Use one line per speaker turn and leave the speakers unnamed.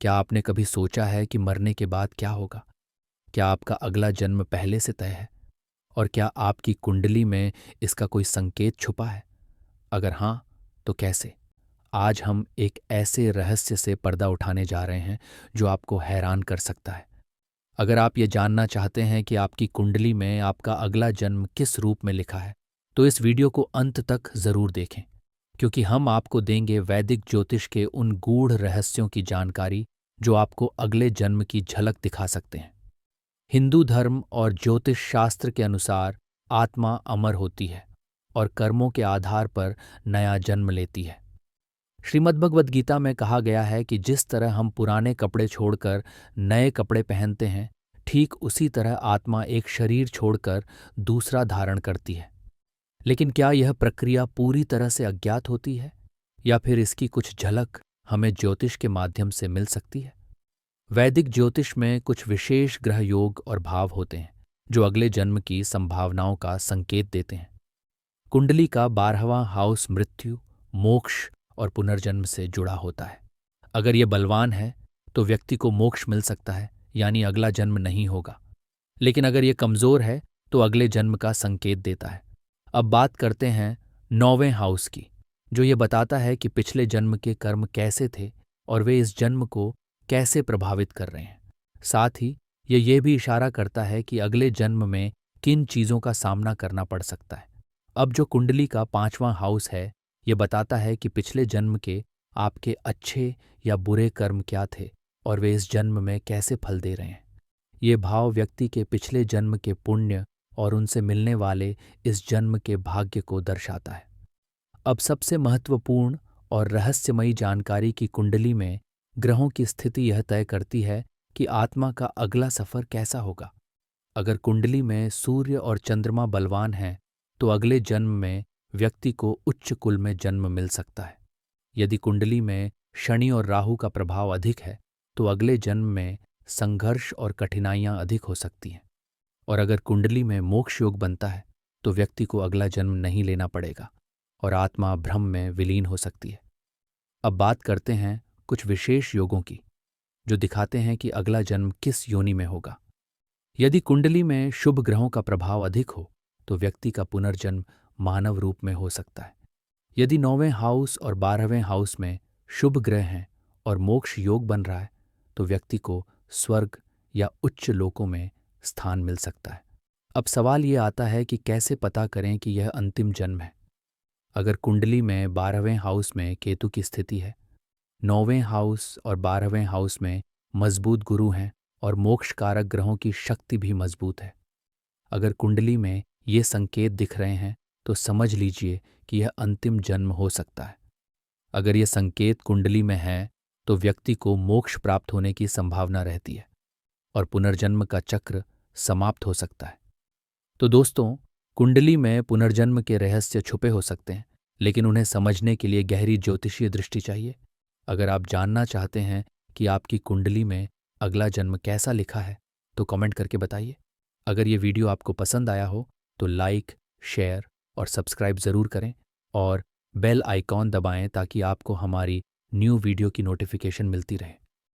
क्या आपने कभी सोचा है कि मरने के बाद क्या होगा? क्या आपका अगला जन्म पहले से तय है? और क्या आपकी कुंडली में इसका कोई संकेत छुपा है? अगर हाँ, तो कैसे? आज हम एक ऐसे रहस्य से पर्दा उठाने जा रहे हैं जो आपको हैरान कर सकता है। अगर आप ये जानना चाहते हैं कि आपकी कुंडली में आपका अगला जन्म किस रूप में लिखा है, तो इस वीडियो को अंत तक जरूर देखें, क्योंकि हम आपको देंगे वैदिक ज्योतिष के उन गूढ़ रहस्यों की जानकारी जो आपको अगले जन्म की झलक दिखा सकते हैं। हिंदू धर्म और ज्योतिष शास्त्र के अनुसार आत्मा अमर होती है और कर्मों के आधार पर नया जन्म लेती है। श्रीमद्भगवद गीता में कहा गया है कि जिस तरह हम पुराने कपड़े छोड़कर नए कपड़े पहनते हैं, ठीक उसी तरह आत्मा एक शरीर छोड़कर दूसरा धारण करती है। लेकिन क्या यह प्रक्रिया पूरी तरह से अज्ञात होती है, या फिर इसकी कुछ झलक हमें ज्योतिष के माध्यम से मिल सकती है? वैदिक ज्योतिष में कुछ विशेष ग्रह योग और भाव होते हैं जो अगले जन्म की संभावनाओं का संकेत देते हैं। कुंडली का 12वां हाउस मृत्यु, मोक्ष और पुनर्जन्म से जुड़ा होता है। अगर ये बलवान है तो व्यक्ति को मोक्ष मिल सकता है, यानी अगला जन्म नहीं होगा। लेकिन अगर ये कमजोर है तो अगले जन्म का संकेत देता है। अब बात करते हैं 9वें हाउस की, जो ये बताता है कि पिछले जन्म के कर्म कैसे थे और वे इस जन्म को कैसे प्रभावित कर रहे हैं। साथ ही ये भी इशारा करता है कि अगले जन्म में किन चीजों का सामना करना पड़ सकता है। अब जो कुंडली का 5वां हाउस है, ये बताता है कि पिछले जन्म के आपके अच्छे या बुरे कर्म क्या थे और वे इस जन्म में कैसे फल दे रहे हैं। ये भाव व्यक्ति के पिछले जन्म के पुण्य और उनसे मिलने वाले इस जन्म के भाग्य को दर्शाता है। अब सबसे महत्वपूर्ण और रहस्यमयी जानकारी की कुंडली में ग्रहों की स्थिति यह तय करती है कि आत्मा का अगला सफर कैसा होगा। अगर कुंडली में सूर्य और चंद्रमा बलवान हैं, तो अगले जन्म में व्यक्ति को उच्च कुल में जन्म मिल सकता है। यदि कुंडली में शनि और राहु का प्रभाव अधिक है, तो अगले जन्म में संघर्ष और कठिनाइयां अधिक हो सकती हैं। और अगर कुंडली में मोक्ष योग बनता है, तो व्यक्ति को अगला जन्म नहीं लेना पड़ेगा और आत्मा भ्रम में विलीन हो सकती है। अब बात करते हैं कुछ विशेष योगों की, जो दिखाते हैं कि अगला जन्म किस योनि में होगा। यदि कुंडली में शुभ ग्रहों का प्रभाव अधिक हो, तो व्यक्ति का पुनर्जन्म मानव रूप में हो सकता है। यदि 9वें हाउस और 12वें हाउस में शुभ ग्रह हैं और मोक्ष योग बन रहा है, तो व्यक्ति को स्वर्ग या उच्च लोकों में स्थान मिल सकता है। अब सवाल ये आता है कि कैसे पता करें कि यह अंतिम जन्म है। अगर कुंडली में 12वें हाउस में केतु की स्थिति है, 9वें हाउस और 12वें हाउस में मजबूत गुरु हैं और मोक्ष कारक ग्रहों की शक्ति भी मजबूत है। अगर कुंडली में ये संकेत दिख रहे हैं, तो समझ लीजिए कि यह अंतिम जन्म हो सकता है। अगर ये संकेत कुंडली में है, तो व्यक्ति को मोक्ष प्राप्त होने की संभावना रहती है और पुनर्जन्म का चक्र समाप्त हो सकता है। तो दोस्तों, कुंडली में पुनर्जन्म के रहस्य छुपे हो सकते हैं, लेकिन उन्हें समझने के लिए गहरी ज्योतिषीय दृष्टि चाहिए। अगर आप जानना चाहते हैं कि आपकी कुंडली में अगला जन्म कैसा लिखा है, तो कमेंट करके बताइए। अगर ये वीडियो आपको पसंद आया हो तो लाइक, शेयर और सब्सक्राइब ज़रूर करें और बेल आइकॉन दबाएं ताकि आपको हमारी न्यू वीडियो की नोटिफिकेशन मिलती रहे।